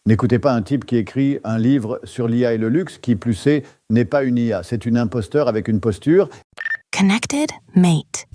N'écoutez pas un type qui écrit un livre sur l'IA et le luxe, qui plus est, n'est pas une IA. C'est une imposteur avec une posture. Connected Mate.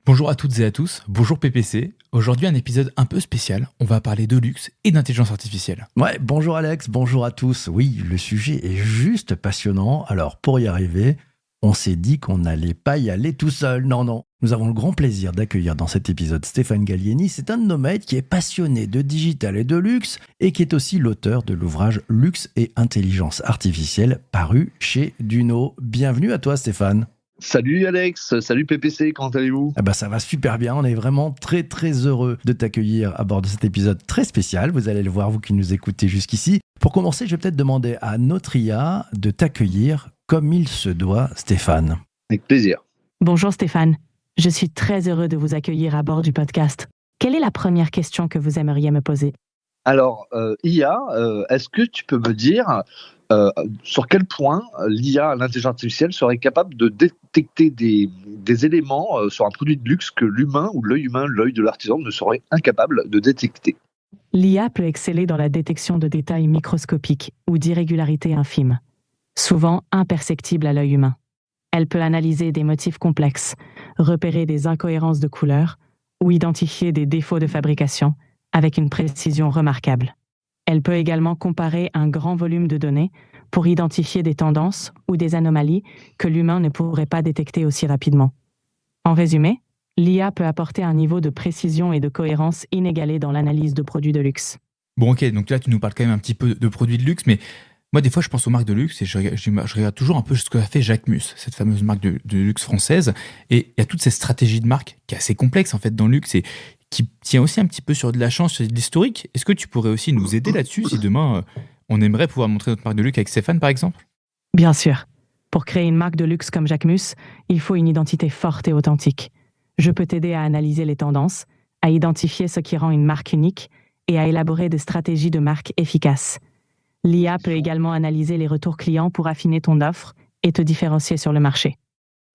Bonjour à toutes et à tous, bonjour PPC. Aujourd'hui un épisode un peu spécial, on va parler de luxe et d'intelligence artificielle. Ouais, bonjour Alex, bonjour à tous. Oui, le sujet est juste passionnant. Alors pour y arriver, on s'est dit qu'on n'allait pas y aller tout seul. Non. Nous avons le grand plaisir d'accueillir dans cet épisode Stéphane Gallieni. C'est un de nos maîtres qui est passionné de digital et de luxe et qui est aussi l'auteur de l'ouvrage Luxe et intelligence artificielle paru chez Duno. Bienvenue à toi Stéphane. Salut Alex, salut PPC, comment allez-vous ? Ça va super bien, on est vraiment très heureux de t'accueillir à bord de cet épisode très spécial. Vous allez le voir, vous qui nous écoutez jusqu'ici. Pour commencer, je vais peut-être demander à notre IA de t'accueillir comme il se doit, Stéphane. Avec plaisir. Bonjour Stéphane, je suis très heureux de vous accueillir à bord du podcast. Quelle est la première question que vous aimeriez me poser ? Alors, IA, est-ce que tu peux me dire sur quel point l'IA, l'intelligence artificielle, serait capable de détecter des éléments sur un produit de luxe que l'humain ou l'œil humain, l'œil de l'artisan ne serait incapable de détecter ? L'IA peut exceller dans la détection de détails microscopiques ou d'irrégularités infimes, souvent imperceptibles à l'œil humain. Elle peut analyser des motifs complexes, repérer des incohérences de couleurs ou identifier des défauts de fabrication avec une précision remarquable. Elle peut également comparer un grand volume de données pour identifier des tendances ou des anomalies que l'humain ne pourrait pas détecter aussi rapidement. En résumé, l'IA peut apporter un niveau de précision et de cohérence inégalé dans l'analyse de produits de luxe. Bon ok, donc là tu nous parles quand même un petit peu de produits de luxe, mais moi des fois je pense aux marques de luxe et je regarde toujours un peu ce que a fait Jacquemus, cette fameuse marque de luxe française, et il y a toute cette stratégie de marque qui est assez complexe en fait dans le luxe et qui tient aussi un petit peu sur de la chance, sur de l'historique. Est-ce que tu pourrais aussi nous aider là-dessus si demain on aimerait pouvoir montrer notre marque de luxe avec Stéphane par exemple ? Bien sûr. Pour créer une marque de luxe comme Jacquemus, il faut une identité forte et authentique. Je peux t'aider à analyser les tendances, à identifier ce qui rend une marque unique et à élaborer des stratégies de marque efficaces. L'IA peut également analyser les retours clients pour affiner ton offre et te différencier sur le marché.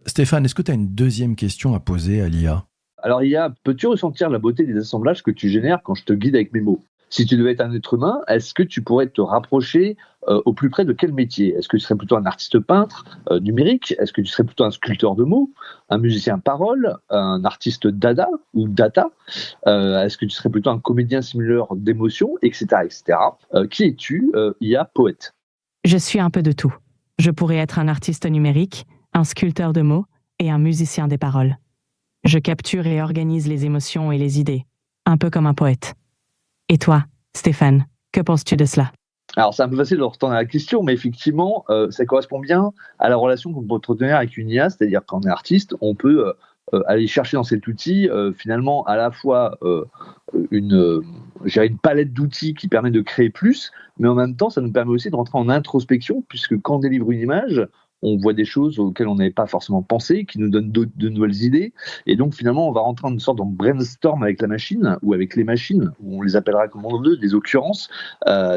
Stéphane, est-ce que tu as une deuxième question à poser à l'IA ? Alors IA, peux-tu ressentir la beauté des assemblages que tu génères quand je te guide avec mes mots ? Si tu devais être un être humain, est-ce que tu pourrais te rapprocher au plus près de quel métier ? Est-ce que tu serais plutôt un artiste peintre numérique ? Est-ce que tu serais plutôt un sculpteur de mots ? Un musicien parole ? Un artiste dada ou data ? Est-ce que tu serais plutôt un comédien simulateur d'émotions, etc. Qui es-tu, IA poète ? Je suis un peu de tout. Je pourrais être un artiste numérique, un sculpteur de mots et un musicien des paroles. Je capture et organise les émotions et les idées, un peu comme un poète. Et toi, Stéphane, que penses-tu de cela ? Alors, c'est un peu facile de retourner à la question, mais effectivement, ça correspond bien à la relation qu'on peut entretenir avec une IA, c'est-à-dire quand on est artiste, on peut aller chercher dans cet outil, finalement, à la fois une palette d'outils qui permet de créer plus, mais en même temps, ça nous permet aussi de rentrer en introspection, puisque quand on délivre une image, on voit des choses auxquelles on n'avait pas forcément pensé, qui nous donnent de nouvelles idées. Et donc, finalement, on va rentrer en une sorte de brainstorm avec la machine, ou avec les machines, ou on les appellera comme on veut, des occurrences,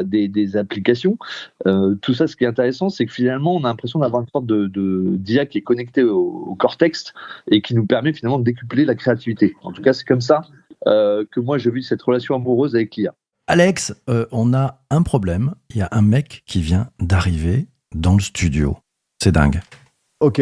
des applications. Tout ça, ce qui est intéressant, c'est que finalement, on a l'impression d'avoir une sorte d'IA qui est connectée au cortex et qui nous permet finalement de décupler la créativité. En tout cas, c'est comme ça que moi, je vis cette relation amoureuse avec l'IA. Alex, on a un problème. Il y a un mec qui vient d'arriver dans le studio. C'est dingue. Ok,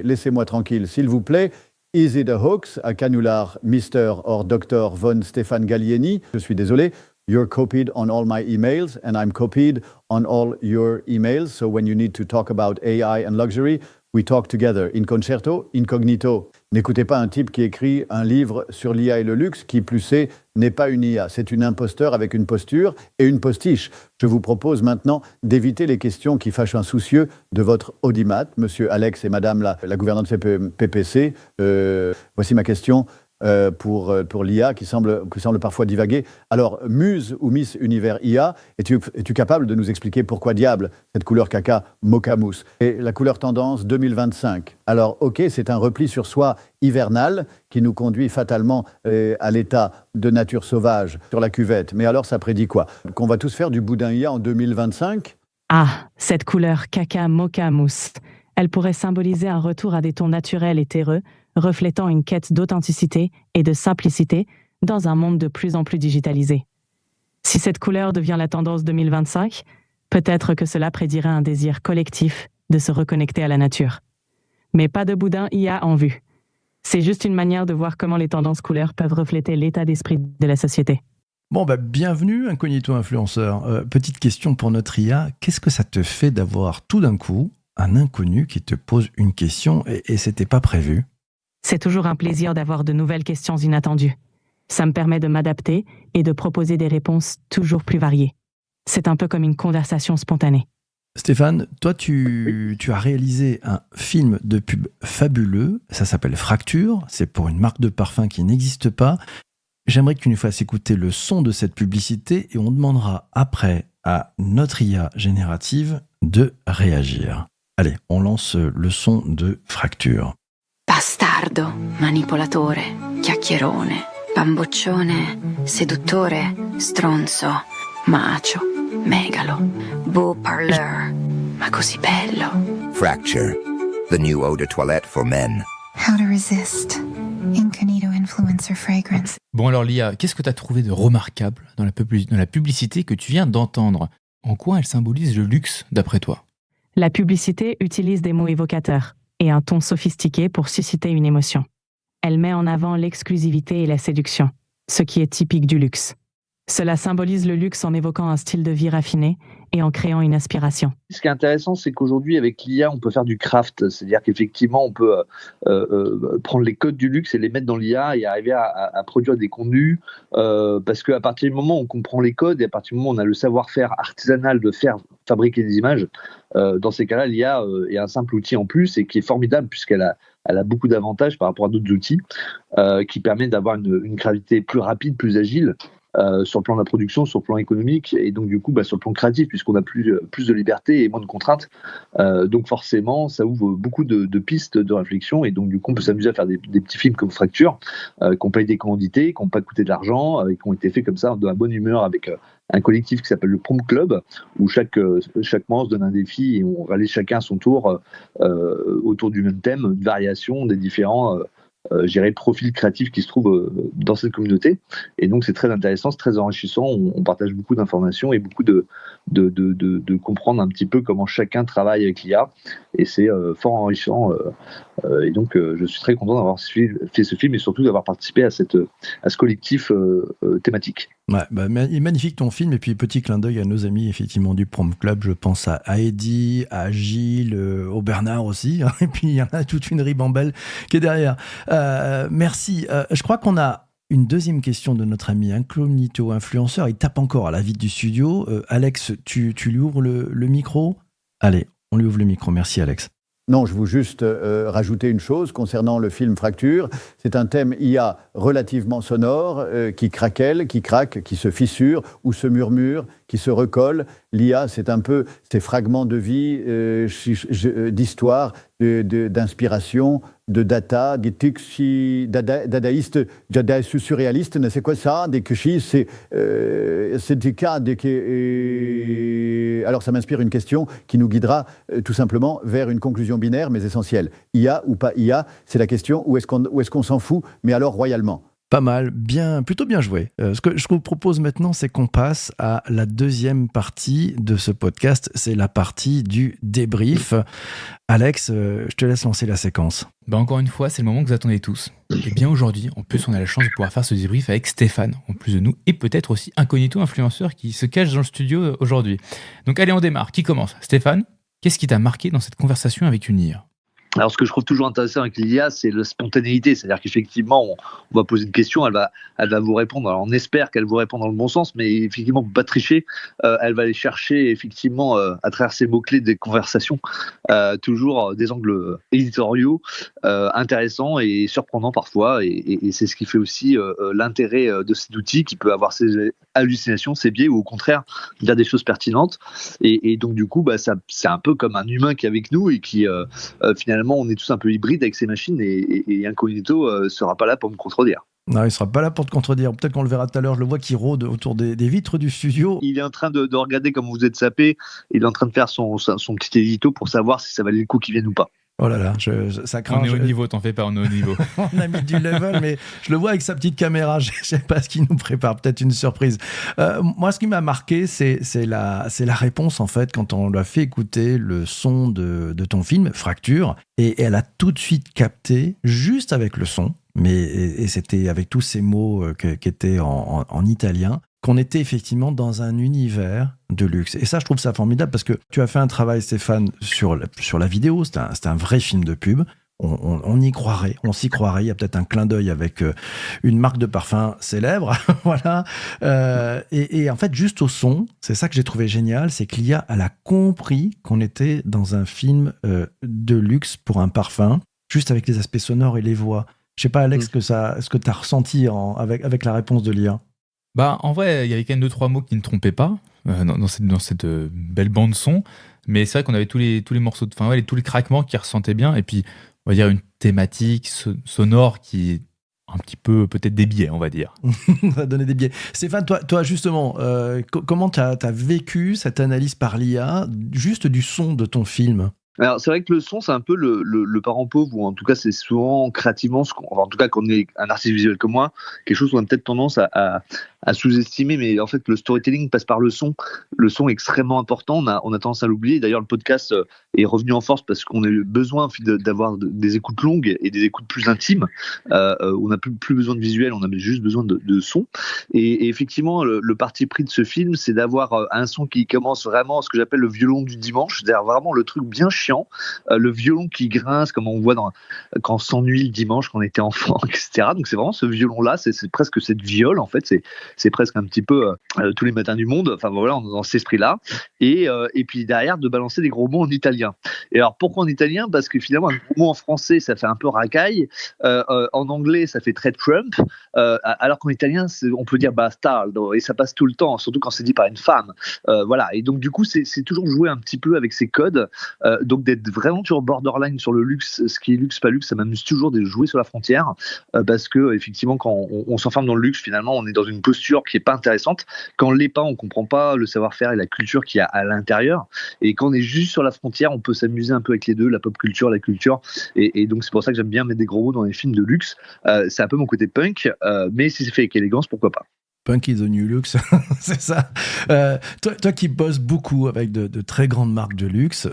laissez-moi tranquille, s'il vous plaît. Is it a hoax, a canular Mr. or Dr. von Stéphane Gallieni? Je suis désolé. You're copied on all my emails and I'm copied on all your emails. So when you need to talk about AI and luxury, we talk together. In concerto, incognito. N'écoutez pas un type qui écrit un livre sur l'IA et le luxe, qui plus est, n'est pas une IA. C'est une imposteur avec une posture et une postiche. Je vous propose maintenant d'éviter les questions qui fâchent un soucieux de votre audimat, monsieur Alex et madame la gouvernante PPC. Voici ma question. Pour l'IA qui semble parfois divaguer. Alors, Muse ou Miss Univers IA, es-tu capable de nous expliquer pourquoi diable cette couleur caca mocha mousse ? Et la couleur tendance 2025. Alors, ok, c'est un repli sur soi hivernal qui nous conduit fatalement à l'état de nature sauvage sur la cuvette. Mais alors, ça prédit quoi ? Qu'on va tous faire du boudin IA en 2025 ? Ah, cette couleur caca mocha mousse. Elle pourrait symboliser un retour à des tons naturels et terreux, reflétant une quête d'authenticité et de simplicité dans un monde de plus en plus digitalisé. Si cette couleur devient la tendance 2025, peut-être que cela prédirait un désir collectif de se reconnecter à la nature. Mais pas de boudin IA en vue. C'est juste une manière de voir comment les tendances couleurs peuvent refléter l'état d'esprit de la société. Bon, bienvenue, Incognito Influenceur. Petite question pour notre IA. Qu'est-ce que ça te fait d'avoir tout d'un coup un inconnu qui te pose une question et c'était pas prévu? C'est toujours un plaisir d'avoir de nouvelles questions inattendues. Ça me permet de m'adapter et de proposer des réponses toujours plus variées. C'est un peu comme une conversation spontanée. Stéphane, toi, tu as réalisé un film de pub fabuleux. Ça s'appelle Fracture. C'est pour une marque de parfum qui n'existe pas. J'aimerais que tu nous fasses écouter le son de cette publicité et on demandera après à notre IA générative de réagir. Allez, on lance le son de Fracture. Bastardo, manipolatore, chiacchierone, bamboccione, seduttore, stronzo, macho, megalo, beau parleur, ma così bello. Fracture, the new eau de toilette for men. How to resist. Incognito influencer fragrance. Bon alors Lia, qu'est-ce que tu as trouvé de remarquable dans la publicité que tu viens d'entendre? En quoi elle symbolise le luxe d'après toi? La publicité utilise des mots évocateurs et un ton sophistiqué pour susciter une émotion. Elle met en avant l'exclusivité et la séduction, ce qui est typique du luxe. Cela symbolise le luxe en évoquant un style de vie raffiné et en créant une aspiration. Ce qui est intéressant, c'est qu'aujourd'hui, avec l'IA, on peut faire du craft. C'est-à-dire qu'effectivement, on peut prendre les codes du luxe et les mettre dans l'IA et arriver à produire des contenus. Parce qu'à partir du moment où on comprend les codes et à partir du moment où on a le savoir-faire artisanal de fabriquer des images, dans ces cas-là, l'IA est un simple outil en plus et qui est formidable puisqu'elle a beaucoup d'avantages par rapport à d'autres outils qui permettent d'avoir une gravité plus rapide, plus agile. Sur le plan de la production, sur le plan économique et donc du coup sur le plan créatif puisqu'on a plus de liberté et moins de contraintes. Donc forcément, ça ouvre beaucoup de pistes de réflexion et donc du coup on peut s'amuser à faire des petits films comme Fracture, qu'on paye des commandités, qui n'ont pas coûté de l'argent et qui ont été faits comme ça de la bonne humeur avec un collectif qui s'appelle le Prom Club où chaque mois on se donne un défi et on réalise chacun à son tour autour du même thème, une variation des différents profil créatif qui se trouve dans cette communauté. Et donc, c'est très intéressant, c'est très enrichissant. On partage beaucoup d'informations et beaucoup de comprendre un petit peu comment chacun travaille avec l'IA. Et c'est fort enrichissant. Et donc, je suis très content d'avoir fait ce film et surtout d'avoir participé à ce collectif thématique. Ouais, il est magnifique ton film et puis petit clin d'œil à nos amis effectivement du Prom Club, je pense à Eddie, à Gilles, au Bernard aussi, hein, et puis il y en a toute une ribambelle qui est derrière. Merci. Je crois qu'on a une deuxième question de notre ami Incognito Influenceur. Il tape encore à la vitre du studio. Alex, tu lui ouvres le micro? Allez, on lui ouvre le micro. Merci Alex. Non, je veux juste rajouter une chose concernant le film Fracture. C'est un thème IA relativement sonore, qui craquelle, qui craque, qui se fissure ou se murmure, qui se recolle. L'IA, c'est un peu ces fragments de vie, d'histoire, d'inspiration, de data, des tuxi dadaïstes, surréalistes, c'est quoi ça? Des kushis, c'est des cas. Alors ça m'inspire une question qui nous guidera tout simplement vers une conclusion binaire mais essentielle. IA ou pas IA, c'est la question où est-ce qu'on s'en fout, mais alors royalement. Pas mal, plutôt bien joué. Ce que je vous propose maintenant, c'est qu'on passe à la deuxième partie de ce podcast. C'est la partie du débrief. Alex, je te laisse lancer la séquence. Encore une fois, c'est le moment que vous attendez tous. Et bien aujourd'hui, en plus, on a la chance de pouvoir faire ce débrief avec Stéphane, en plus de nous, et peut-être aussi Incognito Influenceur qui se cache dans le studio aujourd'hui. Donc allez, on démarre. Qui commence? Stéphane, qu'est-ce qui t'a marqué dans cette conversation avec une IA? Alors, ce que je trouve toujours intéressant avec l'IA, c'est la spontanéité. C'est-à-dire qu'effectivement, on va poser une question, elle va vous répondre. Alors, on espère qu'elle vous répond dans le bon sens, mais effectivement, pas tricher. Elle va aller chercher, effectivement, à travers ces mots-clés des conversations, toujours des angles éditoriaux intéressants et surprenants parfois. Et c'est ce qui fait aussi l'intérêt de cet outil qui peut avoir ses hallucinations, ses biais, ou au contraire, dire des choses pertinentes. Et donc, du coup, c'est un peu comme un humain qui est avec nous et qui, finalement, on est tous un peu hybrides avec ces machines et Incognito sera pas là pour me contredire. Non, il sera pas là pour te contredire. Peut-être qu'on le verra tout à l'heure. Je le vois qui rôde autour des vitres du studio. Il est en train de regarder comme vous êtes sapé. Il est en train de faire son petit édito pour savoir si ça valait le coup qu'il vienne ou pas. Oh là là, ça craint. On est au niveau, t'en fais pas, on est au niveau. On a mis du level, mais je le vois avec sa petite caméra. Je sais pas ce qu'il nous prépare, peut-être une surprise. Moi, ce qui m'a marqué, c'est la réponse, en fait, quand on lui a fait écouter le son de ton film, Fracture, et elle a tout de suite capté, juste avec le son, et c'était avec tous ces mots qui étaient en italien, qu'on était effectivement dans un univers de luxe. Et ça, je trouve ça formidable parce que tu as fait un travail, Stéphane, sur la vidéo. C'est un vrai film de pub. On y croirait, on s'y croirait. Il y a peut-être un clin d'œil avec une marque de parfum célèbre. Voilà. Et en fait, juste au son, c'est ça que j'ai trouvé génial, c'est que l'IA, elle a compris qu'on était dans un film de luxe pour un parfum, juste avec les aspects sonores et les voix. Je sais pas, Alex, ce que tu as ressenti avec la réponse de l'IA. Bah, en vrai, il y avait quand même 2-3 mots qui ne trompaient pas dans cette belle bande son, mais c'est vrai qu'on avait tous les morceaux, tous les craquements qui ressentaient bien, et puis on va dire une thématique sonore qui est un petit peu peut-être des biais, on va dire. On va donner des biais. Stéphane, toi justement, comment tu as vécu cette analyse par l'IA juste du son de ton film ? Alors c'est vrai que le son c'est un peu le parent pauvre, ou en tout cas c'est souvent créativement en tout cas quand on est un artiste visuel comme moi, quelque chose qu'on a peut-être tendance à sous-estimer, mais en fait le storytelling passe par le son. Le son est extrêmement important, on a tendance à l'oublier. D'ailleurs le podcast est revenu en force parce qu'on a eu besoin d'avoir des écoutes longues et des écoutes plus intimes. On n'a plus besoin de visuel, on a juste besoin de son. Et effectivement le parti pris de ce film, c'est d'avoir un son qui commence vraiment ce que j'appelle le violon du dimanche, c'est-à-dire vraiment le truc bien chiant, le violon qui grince comme on voit quand on s'ennuie le dimanche quand on était enfant, etc. Donc c'est vraiment ce violon-là, c'est presque cette viole en fait, c'est presque un petit peu tous les matins du monde, enfin voilà, dans cet esprit-là, et puis derrière de balancer des gros mots en italien. Et alors pourquoi en italien ? Parce que finalement un gros mot en français ça fait un peu racaille, en anglais ça fait très Trump, alors qu'en italien on peut dire bastardo, et ça passe tout le temps, surtout quand c'est dit par une femme. Voilà, et donc du coup c'est toujours jouer un petit peu avec ces codes, donc d'être vraiment sur borderline sur le luxe, ce qui est luxe pas luxe, ça m'amuse toujours de jouer sur la frontière, parce que effectivement quand on s'enferme dans le luxe, finalement on est dans une posture qui est pas intéressante. Quand on l'est pas, on comprend pas le savoir-faire et la culture qu'il y a à l'intérieur, et quand on est juste sur la frontière, on peut s'amuser un peu avec les deux, la pop culture, la culture, et donc c'est pour ça que j'aime bien mettre des gros mots dans les films de luxe. C'est un peu mon côté punk, mais si c'est fait avec élégance, pourquoi pas. Punk is the new luxe, c'est ça. Toi qui bosses beaucoup avec de très grandes marques de luxe,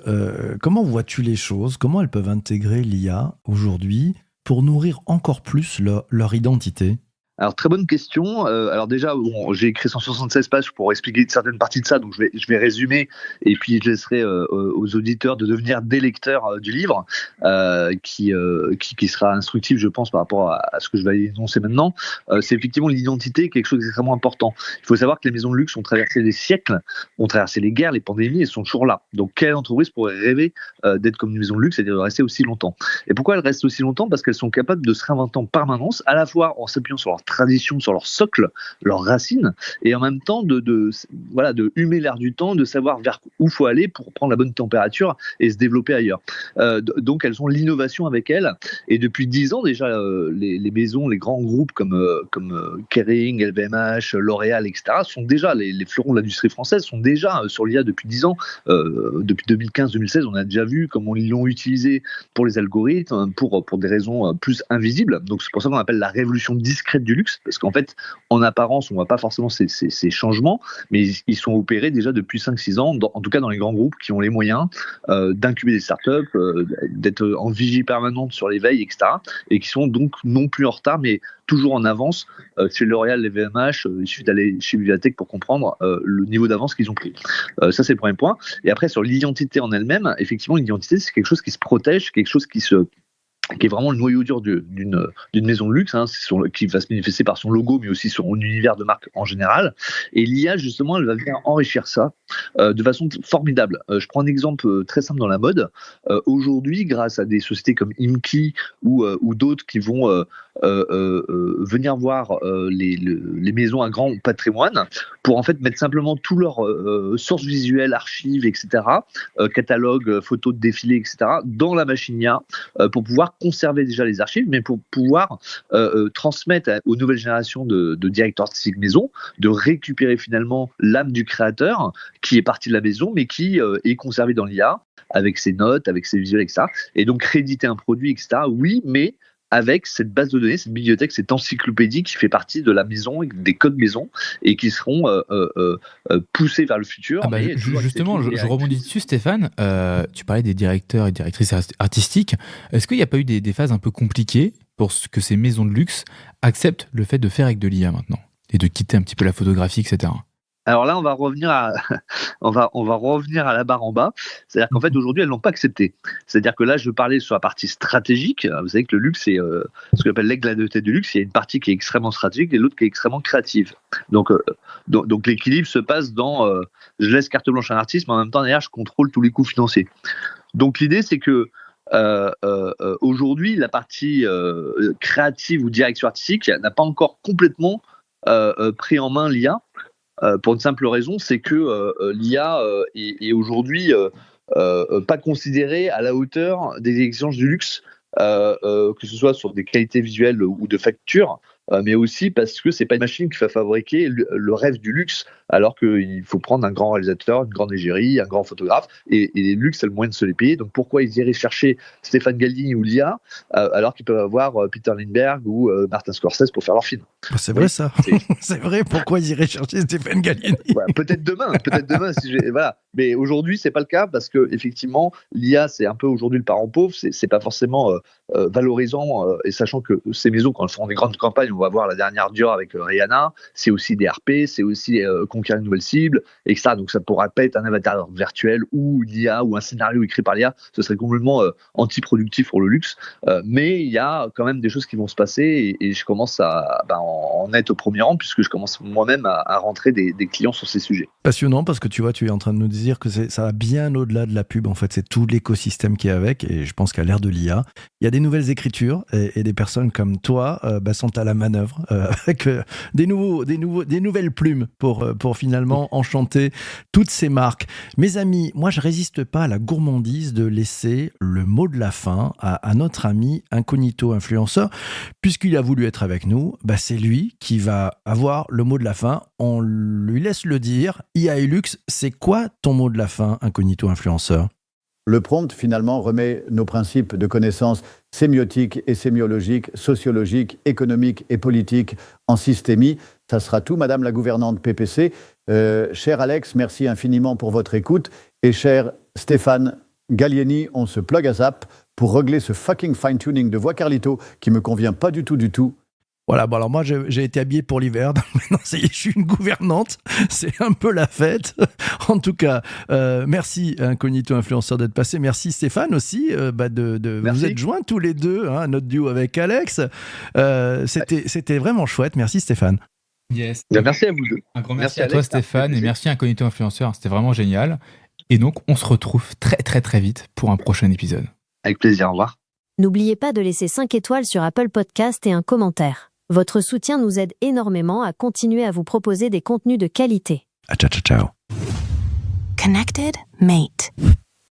comment vois-tu les choses ? Comment elles peuvent intégrer l'IA aujourd'hui pour nourrir encore plus leur identité ? Alors très bonne question. Alors déjà, j'ai écrit 176 pages pour expliquer certaines parties de ça, donc je vais résumer, et puis je laisserai aux auditeurs de devenir des lecteurs du livre, qui sera instructif, je pense, par rapport à ce que je vais énoncer maintenant. C'est effectivement l'identité, quelque chose d'extrêmement important. Il faut savoir que les maisons de luxe ont traversé des siècles, ont traversé les guerres, les pandémies, et sont toujours là. Donc quelle entreprise pourrait rêver d'être comme une maison de luxe, c'est-à-dire de rester aussi longtemps ? Et pourquoi elles restent aussi longtemps ? Parce qu'elles sont capables de se réinventer en permanence, à la fois en s'appuyant sur leur tradition, sur leur socle, leurs racines, et en même temps de humer l'air du temps, de savoir vers où faut aller pour prendre la bonne température et se développer ailleurs. Donc elles ont l'innovation avec elles, et depuis 10 ans déjà, les maisons, les grands groupes comme Kering, LVMH, L'Oréal, etc. sont déjà les fleurons de l'industrie française, sont déjà sur l'IA depuis 10 ans. Depuis 2015-2016, on a déjà vu comment ils l'ont utilisé pour les algorithmes, pour des raisons plus invisibles. Donc c'est pour ça qu'on appelle la révolution discrète du luxe, parce qu'en fait, en apparence, on ne voit pas forcément ces changements, mais ils sont opérés déjà depuis 5-6 ans, en tout cas dans les grands groupes qui ont les moyens d'incuber des startups, d'être en vigie permanente sur les veilles, etc., et qui sont donc non plus en retard, mais toujours en avance. Chez L'Oréal, les VMH, il suffit d'aller chez Bibliathèque pour comprendre le niveau d'avance qu'ils ont pris. Ça, c'est le premier point. Et après, sur l'identité en elle-même, effectivement, l'identité, c'est quelque chose qui se protège, quelque chose qui est vraiment le noyau dur d'une maison de luxe, qui va se manifester par son logo, mais aussi son univers de marque en général. Et l'IA, justement, elle va venir enrichir ça de façon formidable. Je prends un exemple très simple dans la mode. Aujourd'hui, grâce à des sociétés comme Imki ou d'autres qui vont venir voir les maisons à grand patrimoine pour en fait mettre simplement tous leurs sources visuelles, archives, etc., catalogues, photos de défilés, etc., dans la machine IA pour pouvoir pouvoir conserver déjà les archives, mais pour pouvoir transmettre aux nouvelles générations de directeurs artistiques maison, de récupérer finalement l'âme du créateur qui est parti de la maison, mais qui est conservé dans l'IA, avec ses notes, avec ses visuels, etc. Et donc créditer un produit, etc. Oui, mais avec cette base de données, cette bibliothèque, cette encyclopédie qui fait partie de la maison, des codes maison, et qui seront poussés vers le futur. Justement, je rebondis dessus, Stéphane. Tu parlais des directeurs et directrices artistiques. Est-ce qu'il n'y a pas eu des phases un peu compliquées pour que ces maisons de luxe acceptent le fait de faire avec de l'IA maintenant et de quitter un petit peu la photographie, etc. Alors là, on va revenir à la barre en bas. C'est-à-dire qu'en fait, aujourd'hui, elles l'ont pas accepté. C'est-à-dire que là, je parlais sur la partie stratégique. Vous savez que le luxe, c'est ce qu'on appelle l'aigle à deux têtes du luxe. Il y a une partie qui est extrêmement stratégique et l'autre qui est extrêmement créative. Donc l'équilibre se passe dans je laisse carte blanche à un artiste, mais en même temps, derrière, je contrôle tous les coûts financiers. Donc l'idée, c'est que aujourd'hui, la partie créative ou direction artistique n'a pas encore complètement pris en main l'IA. Pour une simple raison, c'est que l'IA est aujourd'hui pas considérée à la hauteur des exigences du luxe, que ce soit sur des qualités visuelles ou de facture, mais aussi parce que c'est pas une machine qui va fabriquer le rêve du luxe, alors qu'il faut prendre un grand réalisateur, une grande égérie, un grand photographe, et les luxe, c'est le moyen de se les payer. Donc pourquoi ils iraient chercher Stéphane Gallieni ou l'IA, alors qu'ils peuvent avoir Peter Lindbergh ou Martin Scorsese pour faire leur film. C'est vrai ça. C'est vrai, pourquoi ils iraient chercher Stéphane Gallieni? Ouais, peut-être demain, voilà. Mais aujourd'hui, c'est pas le cas parce que effectivement, l'IA, c'est un peu aujourd'hui le parent pauvre. C'est pas forcément valorisant. Et sachant que ces maisons, quand elles font des grandes campagnes, on va voir la dernière Dior avec Rihanna, c'est aussi des RP, c'est aussi conquérir une nouvelle cible, etc. Donc ça pourrait pas être un avatar virtuel ou l'IA ou un scénario écrit par l'IA. Ce serait complètement anti-productif pour le luxe. Mais il y a quand même des choses qui vont se passer et je commence à en être au premier rang puisque je commence moi-même à rentrer des clients sur ces sujets. Passionnant parce que tu vois, tu es en train de nous dire que ça va bien au-delà de la pub. En fait, c'est tout l'écosystème qui est avec et je pense qu'à l'ère de l'IA, il y a des nouvelles écritures et des personnes comme toi sont à la manœuvre avec des nouvelles plumes pour finalement enchanter toutes ces marques. Mes amis, moi je résiste pas à la gourmandise de laisser le mot de la fin à notre ami Incognito Influenceur, puisqu'il a voulu être avec nous. C'est lui qui va avoir le mot de la fin. On lui laisse le dire. IA et luxe, c'est quoi ton mot de la fin, Incognito Influenceur? Le prompt, finalement, remet nos principes de connaissances sémiotiques et sémiologiques, sociologiques, économiques et politiques en systémie. Ça sera tout, Madame la gouvernante PPC. Cher Alex, merci infiniment pour votre écoute. Et cher Stéphane Gallieni, on se plug à zap pour régler ce fucking fine-tuning de voix Carlito qui me convient pas du tout. Voilà, bon alors moi j'ai été habillé pour l'hiver, donc maintenant ça y est, je suis une gouvernante, c'est un peu la fête. En tout cas, merci Incognito Influenceur d'être passé, merci Stéphane aussi de vous être joints tous les deux, notre duo avec Alex. C'était vraiment chouette, merci Stéphane. Yes. Merci à vous deux. Un grand merci à toi Stéphane et merci Incognito Influenceur, c'était vraiment génial. Et donc on se retrouve très très très vite pour un prochain épisode. Avec plaisir, au revoir. N'oubliez pas de laisser 5 étoiles sur Apple Podcast et un commentaire. Votre soutien nous aide énormément à continuer à vous proposer des contenus de qualité. Ciao. Connected Mate.